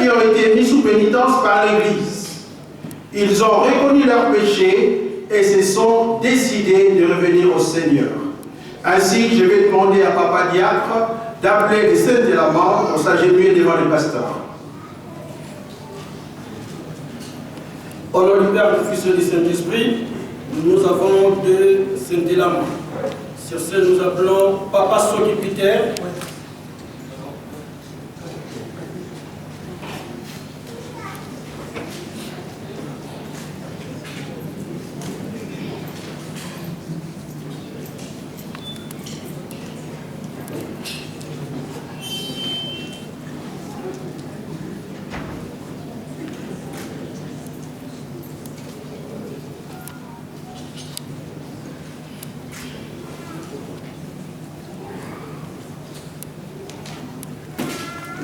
qui ont été mis sous pénitence par l'Église. Ils ont reconnu leurs péchés et se sont décidés de revenir au Seigneur. Ainsi, je vais demander à Papa Diacre d'appeler les saints de la mort pour s'agenouiller devant le pasteur. Au nom du Père, du Fils et du Saint-Esprit, nous avons deux saints de la mort. Sur ce, nous appelons Papa Soki Peter.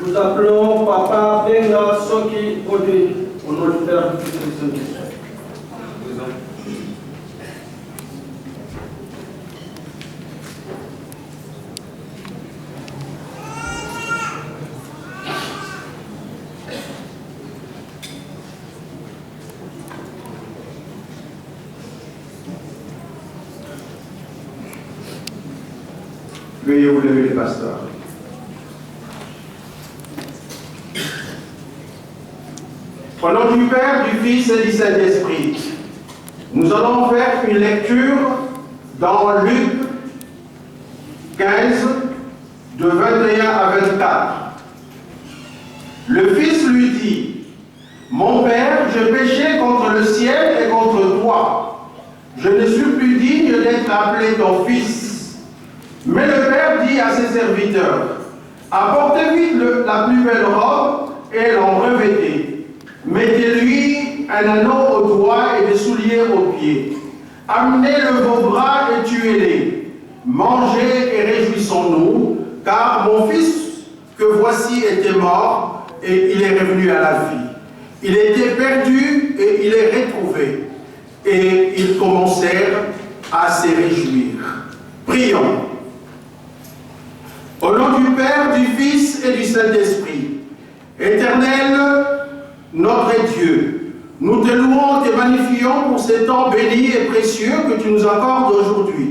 Nous appelons Papa Benga Soki Odé, au nom du Père, du Fils et du Saint-Esprit. Veuillez vous lever, les pasteurs. Au nom du Père, du Fils et du Saint-Esprit, nous allons faire une lecture dans Luc 15, de 21 à 24. Le Fils lui dit, « Mon Père, je péchais contre le ciel et contre toi. Je ne suis plus digne d'être appelé ton Fils. » Mais le Père dit à ses serviteurs, « Apportez vite la plus belle robe et l'en revêtez. Mettez-lui un anneau au doigt et des souliers aux pieds. Amenez-le vos bras et tuez-les. Mangez et réjouissons-nous, car mon fils que voici était mort et il est revenu à la vie. Il était perdu et il est retrouvé. » Et ils commencèrent à se réjouir. Prions. Au nom du Père, du Fils et du Saint-Esprit, Éternel, notre Dieu, nous te louons, te magnifions pour ce temps béni et précieux que tu nous accordes aujourd'hui.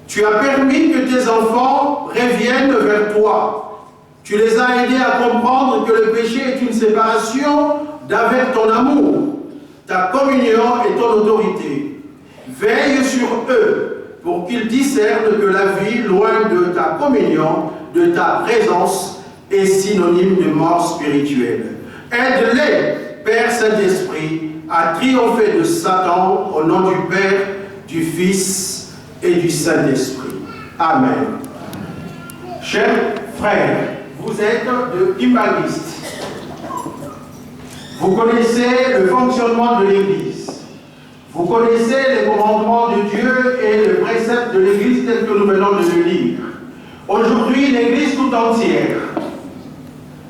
Tu as permis que tes enfants reviennent vers toi. Tu les as aidés à comprendre que le péché est une séparation d'avec ton amour, ta communion et ton autorité. Veille sur eux pour qu'ils discernent que la vie, loin de ta communion, de ta présence, est synonyme de mort spirituelle. Aide-les, Père Saint-Esprit, à triompher de Satan au nom du Père, du Fils et du Saint-Esprit. Amen. Chers frères, vous êtes de Kimbaliste. Vous connaissez le fonctionnement de l'Église. Vous connaissez les commandements de Dieu et le précepte de l'Église tel que nous venons de le lire. Aujourd'hui, l'Église tout entière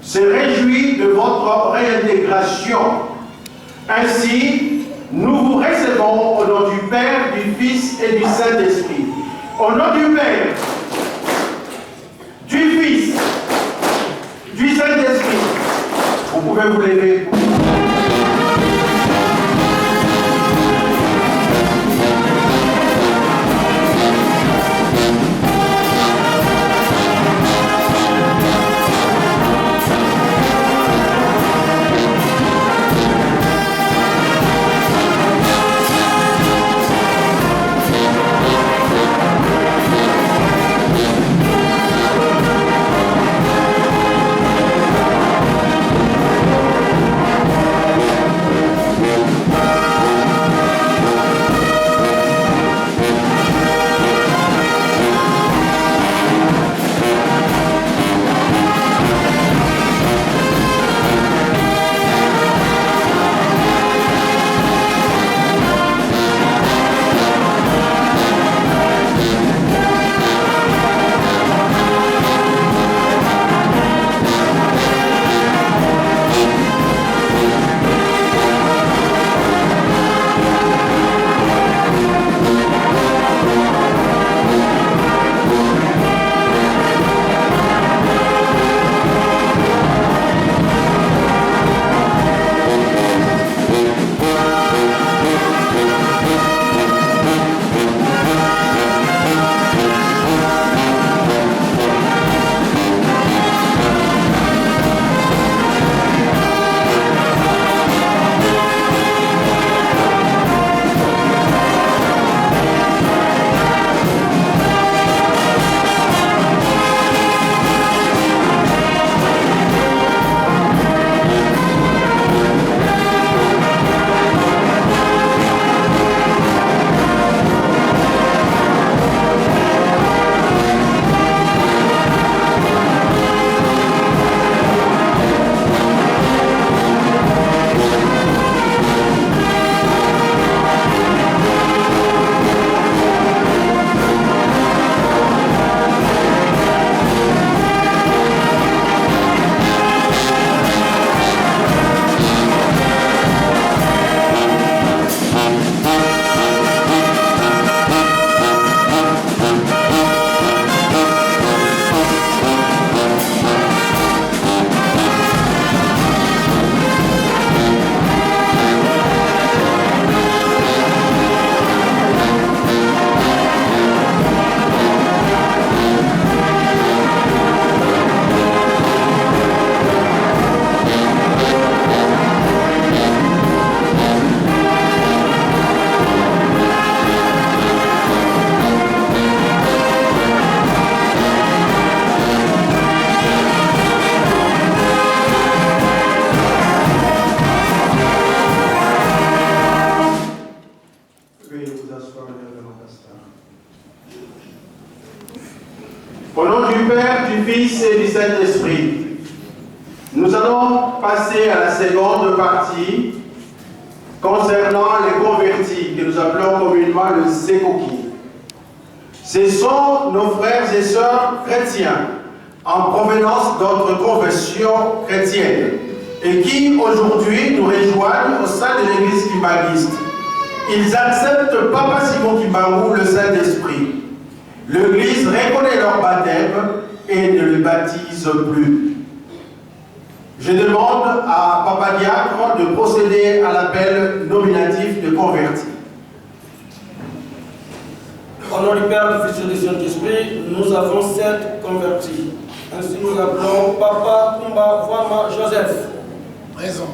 se réjouit de votre réintégration. Ainsi, nous vous recevons au nom du Père, du Fils et du Saint-Esprit. Au nom du Père, du Fils, du Saint-Esprit, vous pouvez vous lever. Saint-Esprit. Nous allons passer à la seconde partie concernant les convertis, que nous appelons communément le Sekoki. Ce sont nos frères et sœurs chrétiens en provenance d'autres confessions chrétiennes et qui aujourd'hui nous rejoignent au sein de l'église kimbanguiste. Ils acceptent Papa Simon Kimbangu, le Saint-Esprit. L'église reconnaît leur baptême et ne le baptise plus. Je demande à Papa Diacre de procéder à l'appel nominatif de convertis. Au nom du Père, du Fils et du Saint-Esprit, nous avons 7 convertis. Ainsi nous appelons Papa Kumba Wama Joseph. Présent.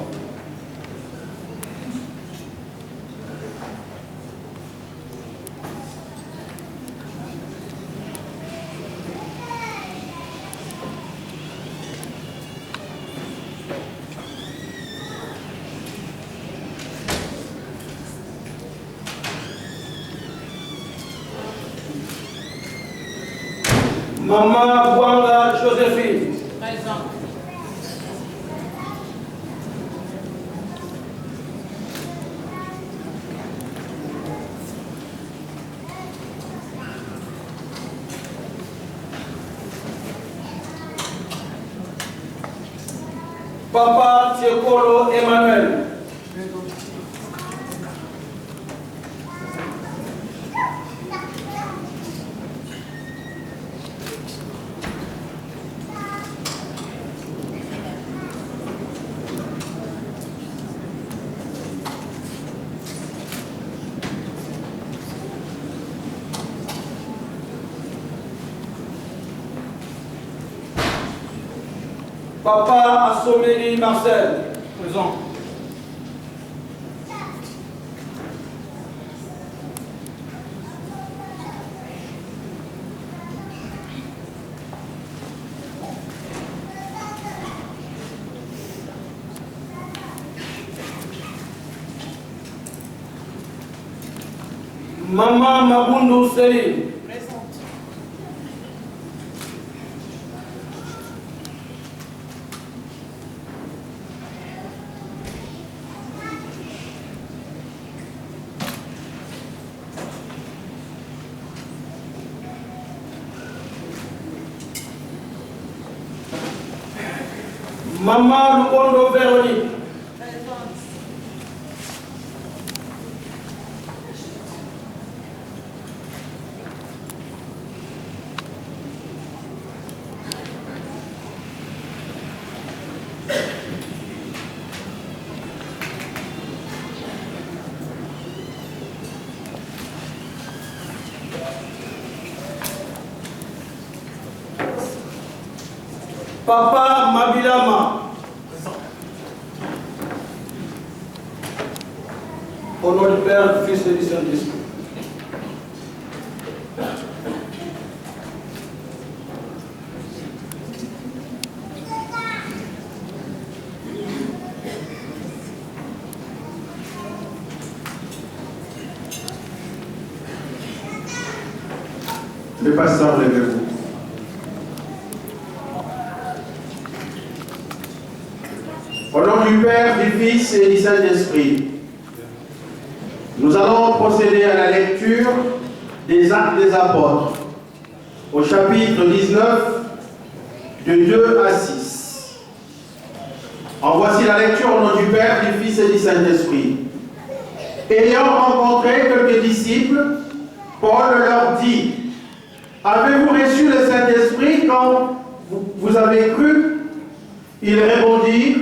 Maman Bouanga Joséphine. Présent. Papa Tiekolo Emmanuel. Papa Assomeni Marcel. Présent. Maman Mabundu Céline. Maman Lukondo Véronique. Papa Mabilama. Au nom du Père, du Fils et du Saint-Esprit. Le pasteur, levez-vous. Au nom du Père, du Fils et du Saint-Esprit, nous allons procéder à la lecture des Actes des Apôtres, au chapitre 19, de 2 à 6. En voici la lecture au nom du Père, du Fils et du Saint-Esprit. Ayant rencontré quelques disciples, Paul leur dit: avez-vous reçu le Saint-Esprit quand vous avez cru? Ils répondirent: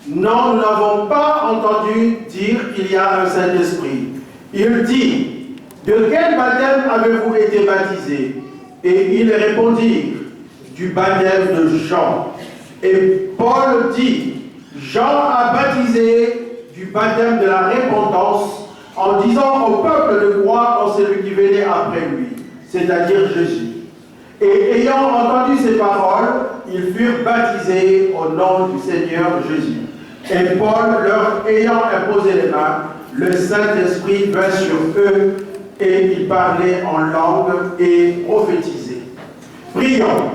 non, nous n'avons pas entendu dire qu'il y a un Saint-Esprit. Il dit: de quel baptême avez-vous été baptisés? Et ils répondirent: du baptême de Jean. Et Paul dit: Jean a baptisé du baptême de la repentance en disant au peuple de croire en celui qui venait après lui, c'est-à-dire Jésus. Et ayant entendu ces paroles, ils furent baptisés au nom du Seigneur Jésus. Et Paul, leur ayant imposé les mains, le Saint-Esprit vint sur eux et ils parlaient en langue et prophétisaient. Prions.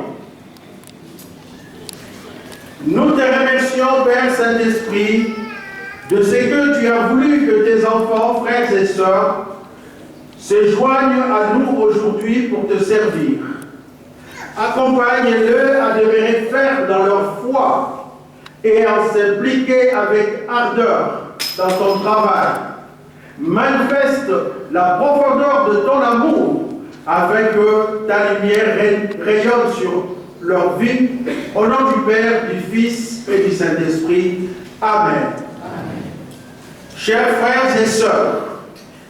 Nous te remercions, Père Saint-Esprit, de ce que tu as voulu que tes enfants, frères et sœurs, se joignent à nous aujourd'hui pour te servir. Accompagne-le à demeurer fermes dans leur foi et à s'impliquer avec ardeur dans ton travail. Manifeste la profondeur de ton amour afin que ta lumière rayonne sur leur vie. Au nom du Père, du Fils et du Saint-Esprit. Amen. Chers frères et sœurs,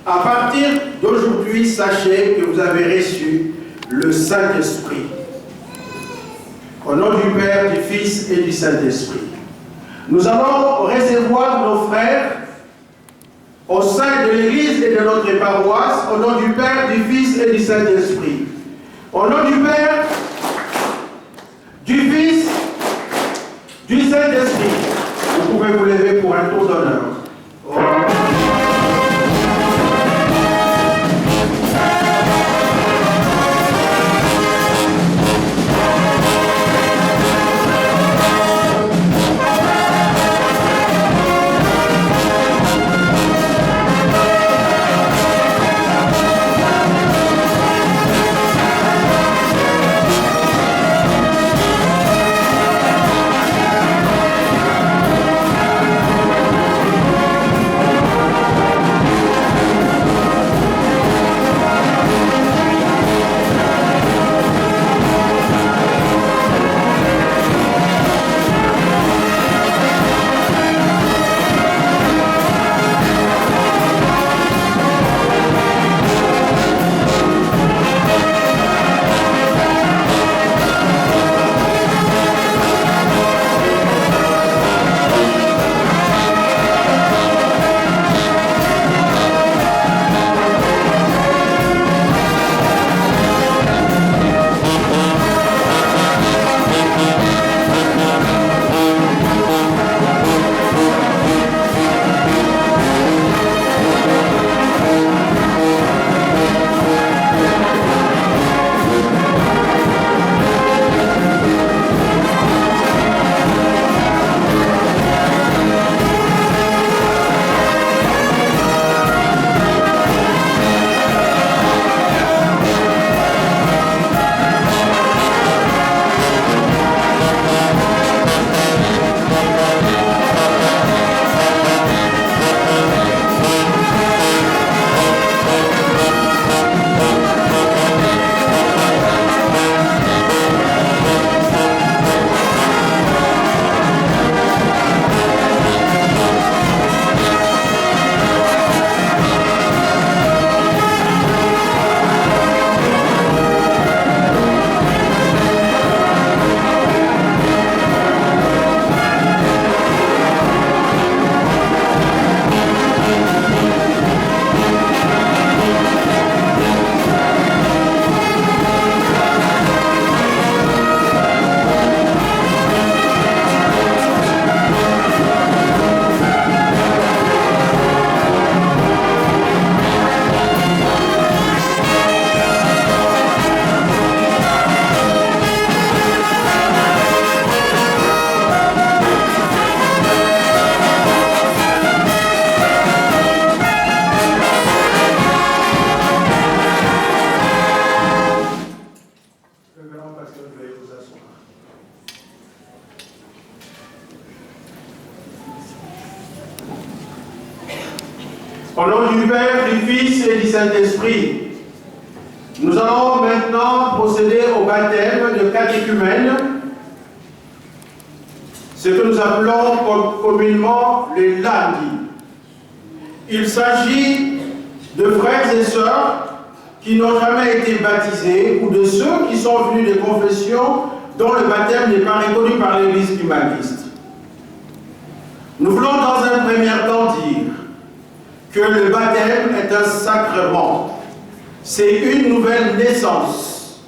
à partir d'aujourd'hui, sachez que vous avez reçu le Saint-Esprit. Au nom du Père, du Fils et du Saint-Esprit. Nous allons recevoir nos frères au sein de l'Église et de notre paroisse, au nom du Père, du Fils et du Saint-Esprit. Au nom du Père, du Fils, du Saint-Esprit. Vous pouvez vous lever pour un tour d'honneur. Au nom du Père, du Fils et du Saint-Esprit, nous allons maintenant procéder au baptême de catéchumènes, ce que nous appelons communément les lundis. Il s'agit de frères et sœurs qui n'ont jamais été baptisés ou de ceux qui sont venus des confessions dont le baptême n'est pas reconnu par l'Église humaniste. Nous voulons dans un premier temps dire que le baptême est un sacrement. C'est une nouvelle naissance.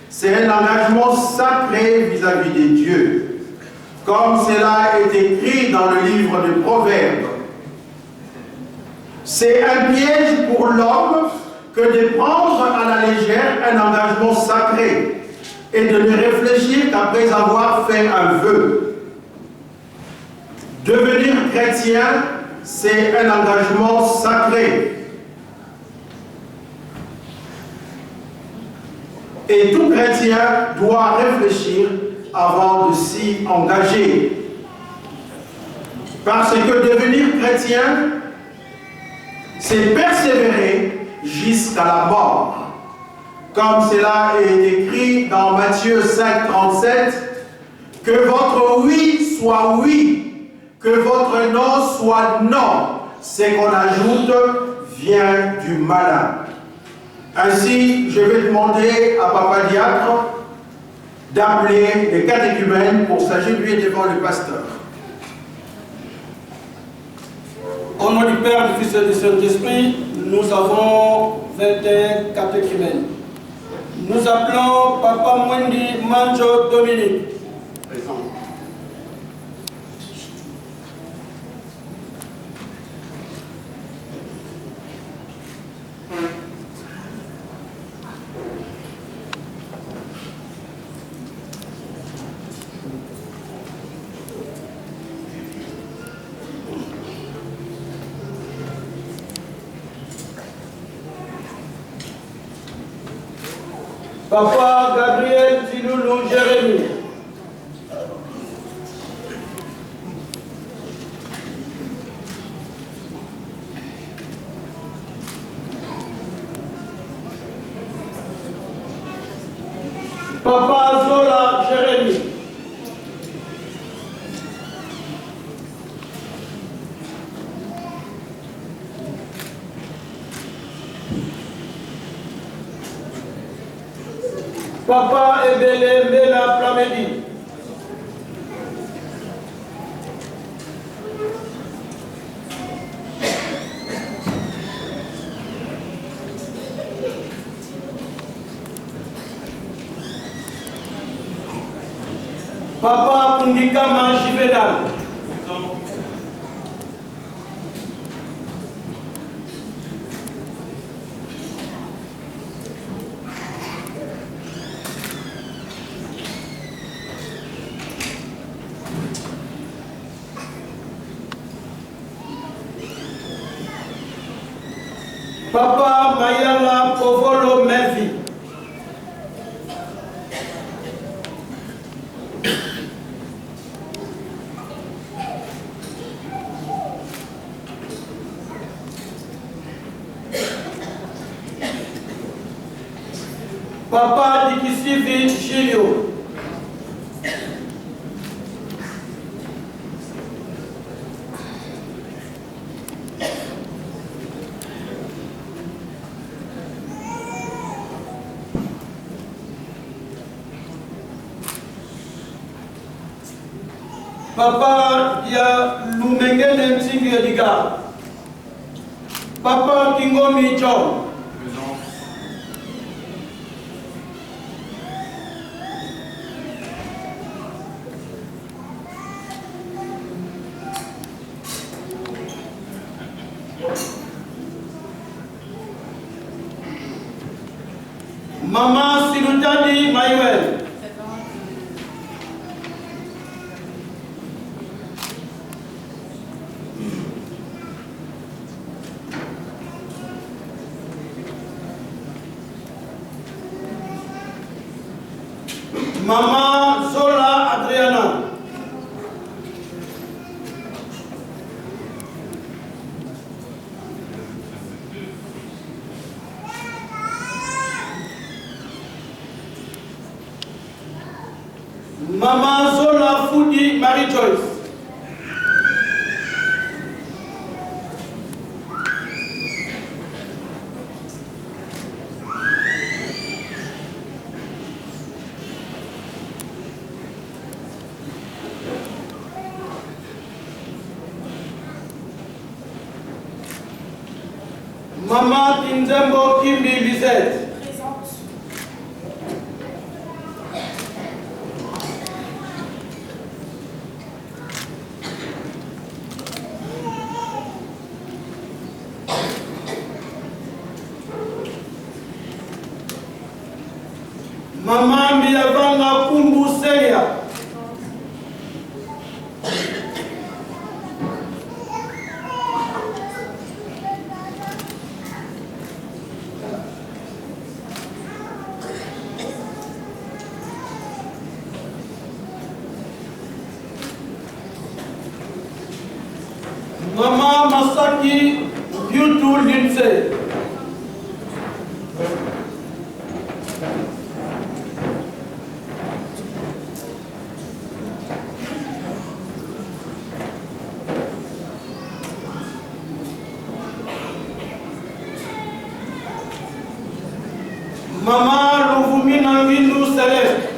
C'est un engagement sacré vis-à-vis des dieux. Comme cela est écrit dans le livre des Proverbes. C'est un piège pour l'homme que de prendre à la légère un engagement sacré et de ne réfléchir qu'après avoir fait un vœu. Devenir chrétien, c'est un engagement sacré. Et tout chrétien doit réfléchir avant de s'y engager. Parce que devenir chrétien, c'est persévérer jusqu'à la mort. Comme cela est écrit dans Matthieu 5, 37, que votre oui soit oui, que votre non soit non. Ce qu'on ajoute vient du malin. Ainsi, je vais demander à Papa Diacre d'appeler les catéchumènes pour s'agenouiller devant le pasteur. Au nom du Père, du Fils et du Saint-Esprit, nous avons 21 catéchumènes. Nous appelons Papa Mwendi Manjo Dominique. Présent. Papa Gabriel Ziloulou Jérémy. Papa Zola Jérémy. Papa Ebele Mela Plamedi. Papa Kundikama Jivedal. Papa Mayala Povolo Mevi. Papa Dikisivi Gilio. Papa ya Lumengene Ntingi Ediga. Papa Kingomi John. Mama Silutani Mayuel. Mama Zola Adriana. Mama Zola Foudi Marie Joyce. Mama Tinzembo Kimbi Lisette. Présente. Mama Miavanga Kumbu Seya. Jackie Biutou Lindsay. Maman Louvumi Nanginou Céleste.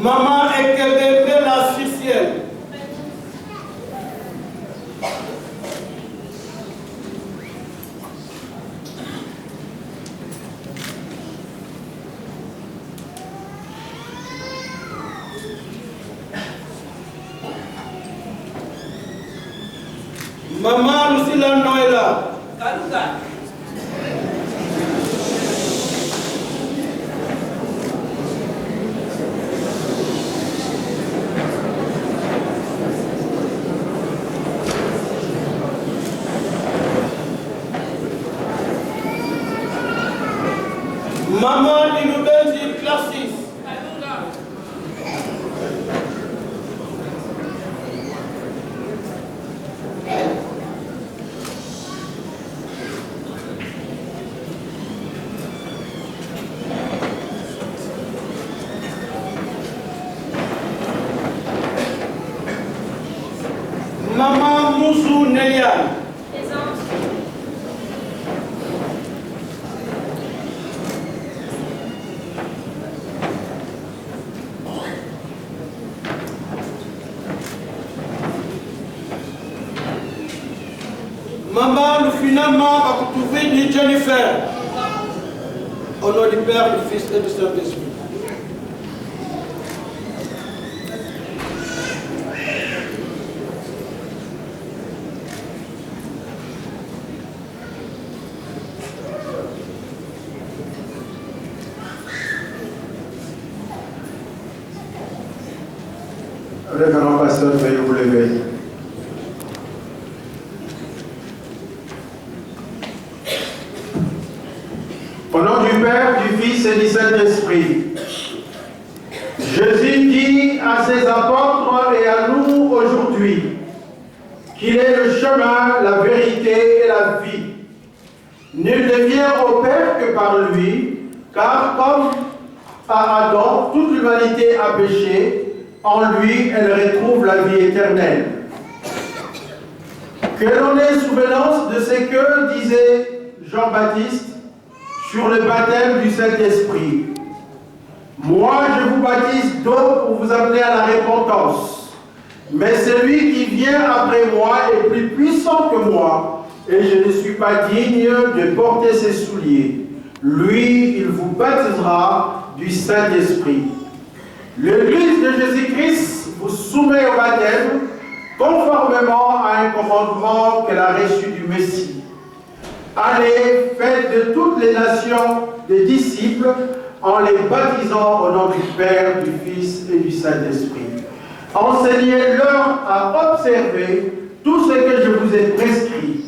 Maman Ekebe Bella Ciciel. Maman Lucilla Noëlla. Maman Dinobenzi Classis. Maman Moussou Néliane. Maman, nous finalement à trouver ni Jennifer. Au nom du Père, du Fils et du Saint-Esprit. Le grand pasteur, veuillez vous lever. Au nom du Père, du Fils et du Saint-Esprit, Jésus dit à ses apôtres et à nous aujourd'hui qu'il est le chemin, la vérité et la vie. Nul ne vient au Père que par lui, car comme à Adam, toute l'humanité a péché, en lui, elle retrouve la vie éternelle. Que l'on ait souvenance de ce que disait Jean-Baptiste sur le baptême du Saint-Esprit. Moi, je vous baptise d'eau pour vous amener à la repentance. Mais celui qui vient après moi est plus puissant que moi, et je ne suis pas digne de porter ses souliers. Lui, il vous baptisera du Saint-Esprit. L'Église de Jésus-Christ vous soumet au baptême conformément à un commandement qu'elle a reçu du Messie. Allez, faites de toutes les nations des disciples en les baptisant au nom du Père, du Fils et du Saint-Esprit. Enseignez-leur à observer tout ce que je vous ai prescrit.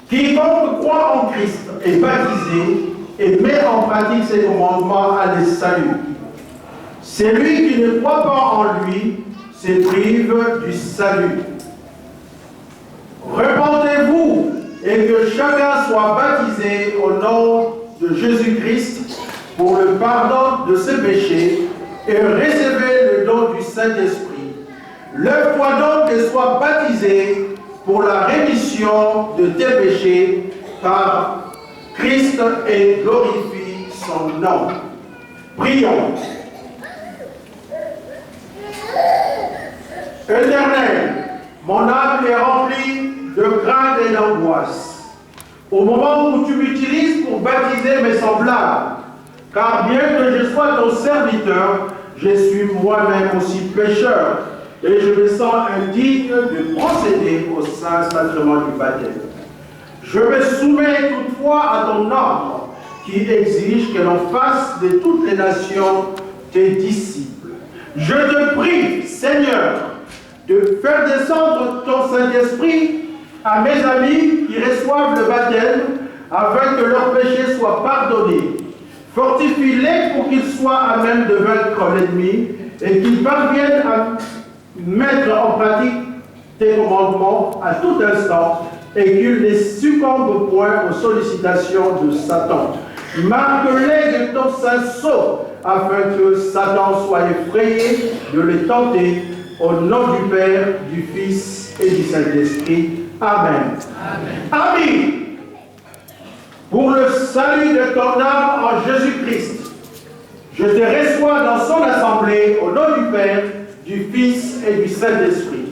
Quiconque croit en Christ est baptisé et met en pratique ses commandements à des saluts. Celui qui ne croit pas en lui se prive du salut. Repentez-vous et que chacun soit baptisé au nom de Jésus-Christ pour le pardon de ses péchés et recevez le don du Saint-Esprit. Lève-toi donc et sois baptisé pour la rémission de tes péchés par Christ et glorifie son nom. Prions. Éternel, mon âme est remplie de crainte et d'angoisse. Au moment où tu m'utilises pour baptiser mes semblables, car bien que je sois ton serviteur, je suis moi-même aussi pécheur, et je me sens indigne de procéder au saint sacrement du baptême. Je me soumets toutefois à ton ordre, qui exige que l'on fasse de toutes les nations tes disciples. Je te prie, Seigneur, de faire descendre ton Saint-Esprit à mes amis qui reçoivent le baptême, afin que leurs péchés soient pardonnés. Fortifie-les pour qu'ils soient à même de vaincre l'ennemi et qu'ils parviennent à mettre en pratique tes commandements à tout instant et qu'ils ne succombent point aux sollicitations de Satan. Marque-les de ton saint sceau afin que Satan soit effrayé de les tenter. Au nom du Père, du Fils et du Saint-Esprit. Amen. Amen. Amen. Pour le salut de ton âme en Jésus-Christ, je te reçois dans son assemblée au nom du Père, du Fils et du Saint-Esprit.